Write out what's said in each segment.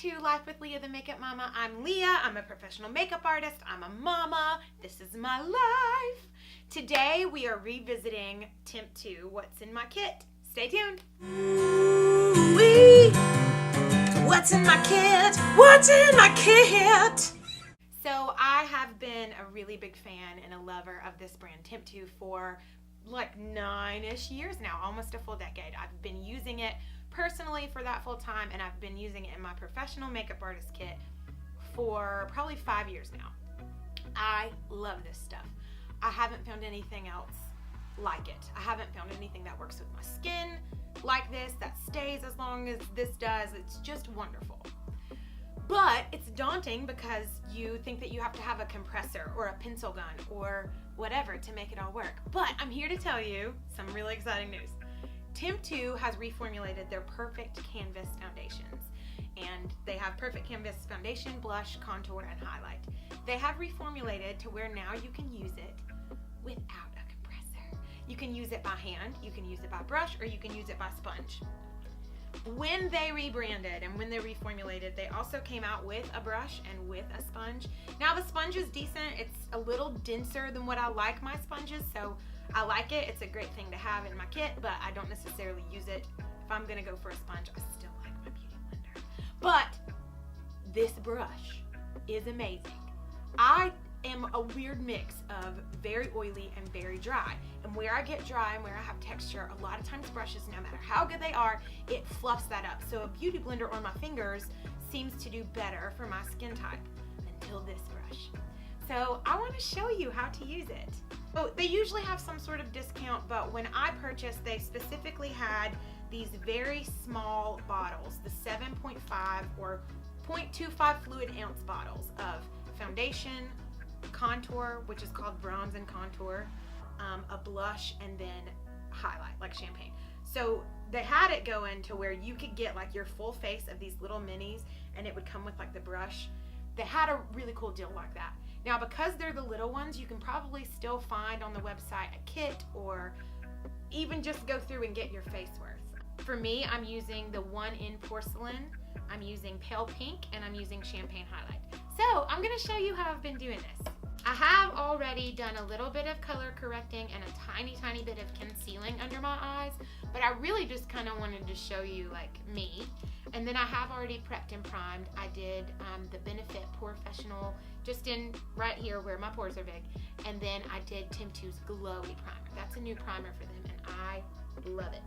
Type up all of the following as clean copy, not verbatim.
to Life with Leah, the Makeup Mama. I'm Leah. I'm a professional makeup artist. I'm a mama. This is my life. Today we are revisiting Temptu, What's in My Kit. Stay tuned. Ooh-wee. What's in my kit? What's in my kit? So I have been a really big fan and a lover of this brand Temptu for like 9-ish years now, almost a full decade. I've been using it personally for that full time, and I've been using it in my professional makeup artist kit for probably 5 years now. I love this stuff. I haven't found anything else like it. I haven't found anything that works with my skin like this, that stays as long as this does. It's just wonderful. But it's daunting because you think that you have to have a compressor or a pencil gun or whatever to make it all work. But I'm here to tell you some really exciting news. Temptu has reformulated their Perfect Canvas foundations, and they have Perfect Canvas foundation, blush, contour, and highlight. They have reformulated to where now you can use it without a compressor. You can use it by hand, you can use it by brush, or you can use it by sponge. When they rebranded and when they reformulated, they also came out with a brush and with a sponge. Now the sponge is decent. It's a little denser than what I like my sponges, so I like it. It's a great thing to have in my kit, but I don't necessarily use it. If I'm gonna go for a sponge, I still like my beauty blender. But this brush is amazing. I am a weird mix of very oily and very dry. And where I get dry and where I have texture, a lot of times brushes, no matter how good they are, it fluffs that up. So a beauty blender on my fingers seems to do better for my skin type until this brush. So I want to show you how to use it. So they usually have some sort of discount, but when I purchased, they specifically had these very small bottles, the 7.5 or 0.25 fluid ounce bottles of foundation, contour, which is called bronze and contour, a blush, and then highlight, like champagne. So they had it going to where you could get like your full face of these little minis, and it would come with like the brush. They had a really cool deal like that. Now, because they're the little ones, you can probably still find on the website a kit, or even just go through and get your face worth. For me, I'm using the one in porcelain, I'm using pale pink, and I'm using champagne highlight. So I'm gonna show you how I've been doing this. I have already done a little bit of color correcting and a tiny bit of concealing under my eyes, but I really just kind of wanted to show you like me. And then I have already prepped and primed. I did the Benefit Professional just in right here where my pores are big, and then I did Temptu's Glowy Primer. That's a new primer for them, and I love it.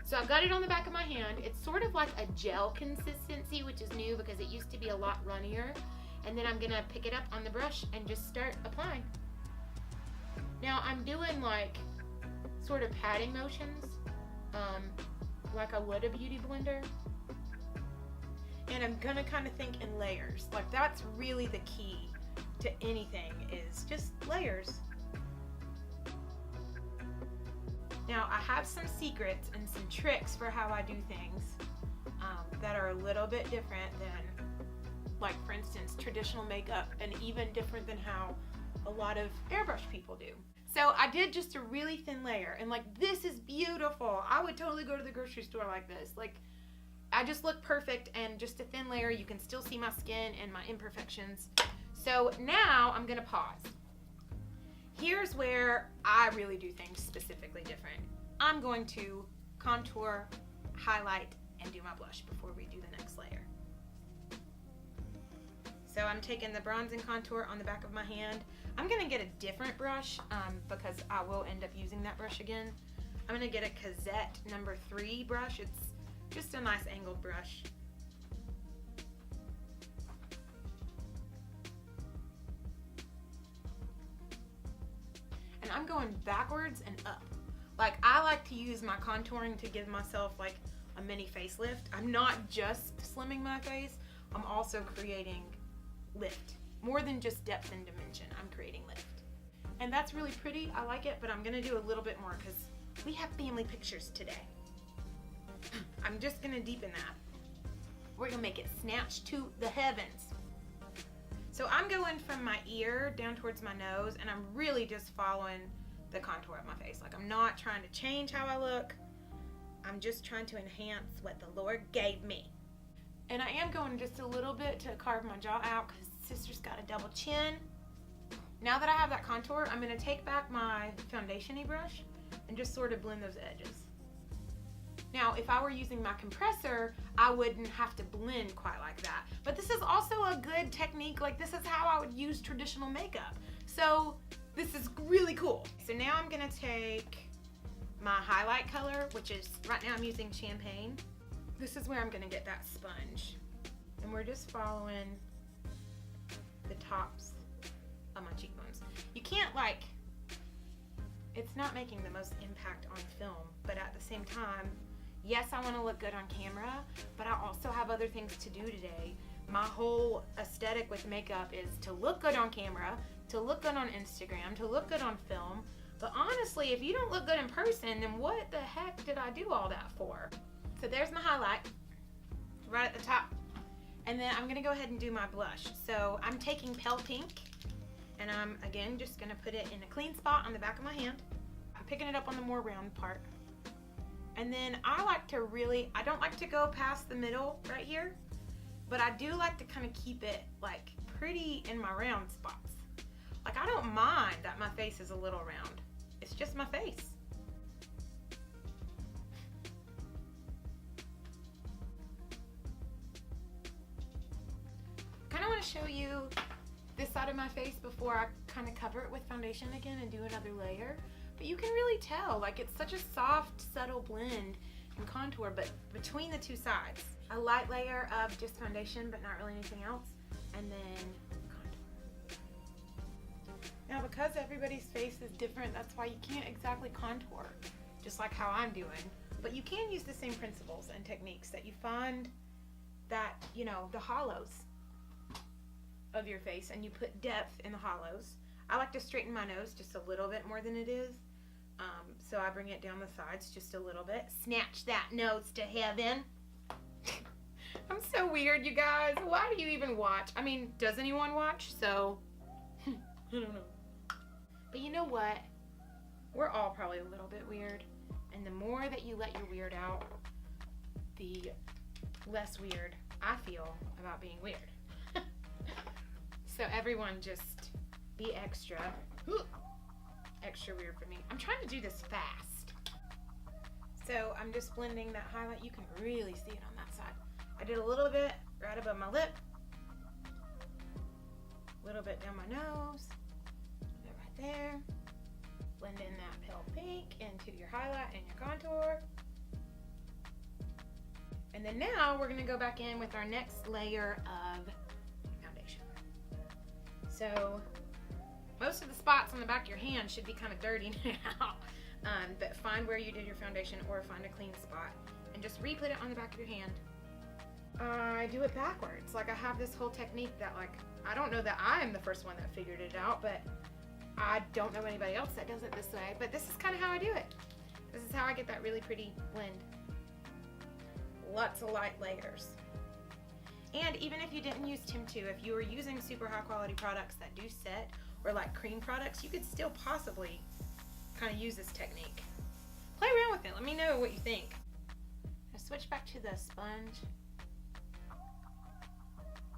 So I've got it on the back of my hand. It's sort of like a gel consistency, which is new because it used to be a lot runnier. And then I'm gonna pick it up on the brush and just start applying. Now I'm doing like sort of patting motions, like I would a beauty blender. And I'm gonna kind of think in layers. Like that's really the key to anything, is just layers. Now I have some secrets and some tricks for how I do things that are a little bit different than, like for instance, traditional makeup, and even different than how a lot of airbrush people do. So I did just a really thin layer, and like this is beautiful. I would totally go to the grocery store like this. Like I just look perfect, and just a thin layer. You can still see my skin and my imperfections. So now I'm gonna pause. Here's where I really do things specifically different. I'm going to contour, highlight, and do my blush before we do the next layer. So I'm taking the bronze and contour on the back of my hand. I'm gonna get a different brush because I will end up using that brush again. I'm gonna get a Cassette number 3 brush. It's just a nice angled brush. And I'm going backwards and up. Like I like to use my contouring to give myself like a mini facelift. I'm not just slimming my face, I'm also creating lift. More than just depth and dimension, I'm creating lift. And that's really pretty, I like it, but I'm gonna do a little bit more because we have family pictures today. I'm just gonna deepen that. We're gonna make it snatch to the heavens. So I'm going from my ear down towards my nose, and I'm really just following the contour of my face. Like I'm not trying to change how I look. I'm just trying to enhance what the Lord gave me. And I am going just a little bit to carve my jaw out because sister's got a double chin. Now that I have that contour, I'm going to take back my foundation-y brush and just sort of blend those edges. Now, if I were using my compressor, I wouldn't have to blend quite like that. But this is also a good technique. Like, this is how I would use traditional makeup. So this is really cool. So now I'm going to take my highlight color, which is, right now I'm using Champagne. This is where I'm going to get that sponge. And we're just following the tops of my cheekbones. You can't, like, it's not making the most impact on film, but at the same time, yes, I want to look good on camera, but I also have other things to do today. My whole aesthetic with makeup is to look good on camera, to look good on Instagram, to look good on film. But honestly, if you don't look good in person, then what the heck did I do all that for? So there's my highlight, right at the top. And then I'm going to go ahead and do my blush. So I'm taking Pale Pink, and I'm, again, just going to put it in a clean spot on the back of my hand. I'm picking it up on the more round part. And then I like to really, I don't like to go past the middle right here, but I do like to kind of keep it like pretty in my round spots. Like, I don't mind that my face is a little round. It's just my face. Kind of want to show you this side of my face before I kind of cover it with foundation again and do another layer. But you can really tell, like, it's such a soft, subtle blend and contour, but between the two sides. A light layer of just foundation, but not really anything else, and then contour. Now, because everybody's face is different, that's why you can't exactly contour, just like how I'm doing. But you can use the same principles and techniques that you find that, you know, the hollows of your face, and you put depth in the hollows. I like to straighten my nose just a little bit more than it is. So I bring it down the sides just a little bit. Snatch that nose to heaven. I'm so weird, you guys. Why do you even watch? I mean, does anyone watch? So, I don't know. But you know what? We're all probably a little bit weird. And the more that you let your weird out, the less weird I feel about being weird. So everyone just be extra. Extra weird for me. I'm trying to do this fast. So I'm just blending that highlight. You can really see it on that side. I did a little bit right above my lip. A little bit down my nose. A bit right there. Blend in that pale pink into your highlight and your contour. And then now we're going to go back in with our next layer of foundation. So most of the spots on the back of your hand should be kind of dirty now, but find where you did your foundation or find a clean spot and just re-put it on the back of your hand. I do it backwards. Like, I have this whole technique that, like, I don't know that I am the first one that figured it out, but I don't know anybody else that does it this way, but this is kind of how I do it. This is how I get that really pretty blend. Lots of light layers. And even if you didn't use Temptu, if you were using super high quality products that do set, or like cream products, you could still possibly kind of use this technique. Play around with it. Let me know what you think. Now switch back to the sponge.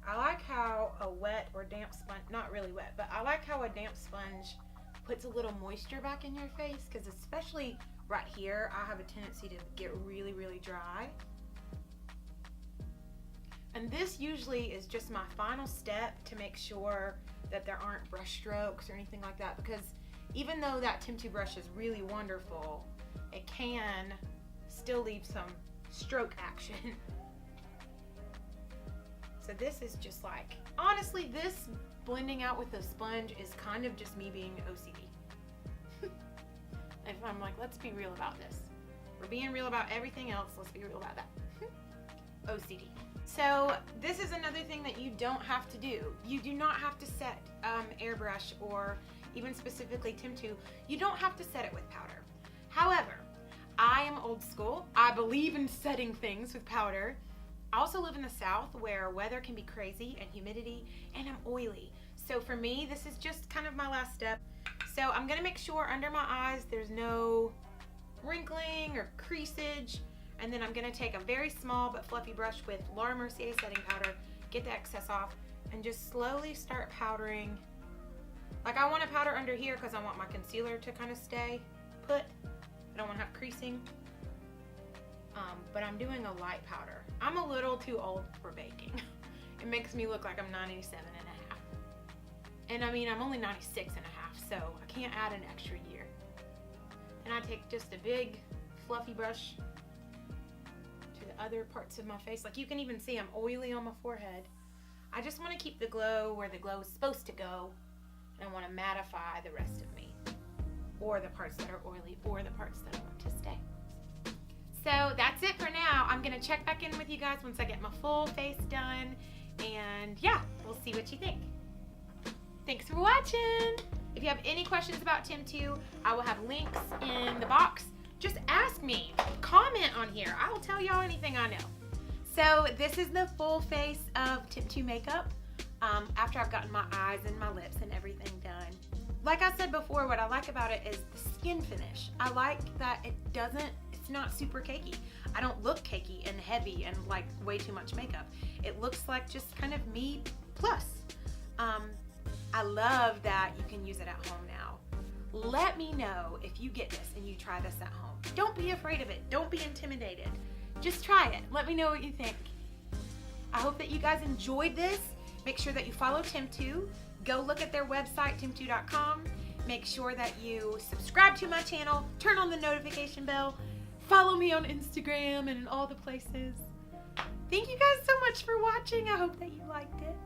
I like how a wet or damp sponge, not really wet, but I like how a damp sponge puts a little moisture back in your face, because especially right here, I have a tendency to get really, really dry. And this usually is just my final step to make sure that there aren't brush strokes or anything like that, because even though that Temptu brush is really wonderful, it can still leave some stroke action. So this is just like, honestly, this blending out with the sponge is kind of just me being OCD. If I'm like, let's be real about this. We're being real about everything else, let's be real about that. OCD. So this is another thing that you don't have to do. You do not have to set Airbrush or even specifically Temptu. You don't have to set it with powder. However, I am old school. I believe in setting things with powder. I also live in the South where weather can be crazy and humidity, and I'm oily. So for me, this is just kind of my last step. So I'm gonna make sure under my eyes there's no wrinkling or creasage And then I'm gonna take a very small but fluffy brush with Laura Mercier setting powder, get the excess off, and just slowly start powdering. Like, I want to powder under here because I want my concealer to kind of stay put. I don't want to have creasing. But I'm doing a light powder. I'm a little too old for baking. It makes me look like I'm 97 and a half. And I mean, I'm only 96 and a half, so I can't add an extra year. And I take just a big fluffy brush to the other parts of my face. Like, you can even see I'm oily on my forehead. I just want to keep the glow where the glow is supposed to go. And I want to mattify the rest of me, or the parts that are oily, or the parts that I want to stay. So that's it for now. I'm going to check back in with you guys once I get my full face done. And yeah, we'll see what you think. Thanks for watching. If you have any questions about Temptu, I will have links in the box. Just ask me. Comment on here. I will tell y'all anything I know. So this is the full face of Temptu makeup. After I've gotten my eyes and my lips and everything done. Like I said before, what I like about it is the skin finish. I like that it's not super cakey. I don't look cakey and heavy and like way too much makeup. It looks like just kind of me plus. I love that you can use it at home now. Let me know if you get this and you try this at home. Don't be afraid of it. Don't be intimidated. Just try it. Let me know what you think. I hope that you guys enjoyed this. Make sure that you follow Temptu. Go look at their website, temptu.com. Make sure that you subscribe to my channel. Turn on the notification bell. Follow me on Instagram and in all the places. Thank you guys so much for watching. I hope that you liked it.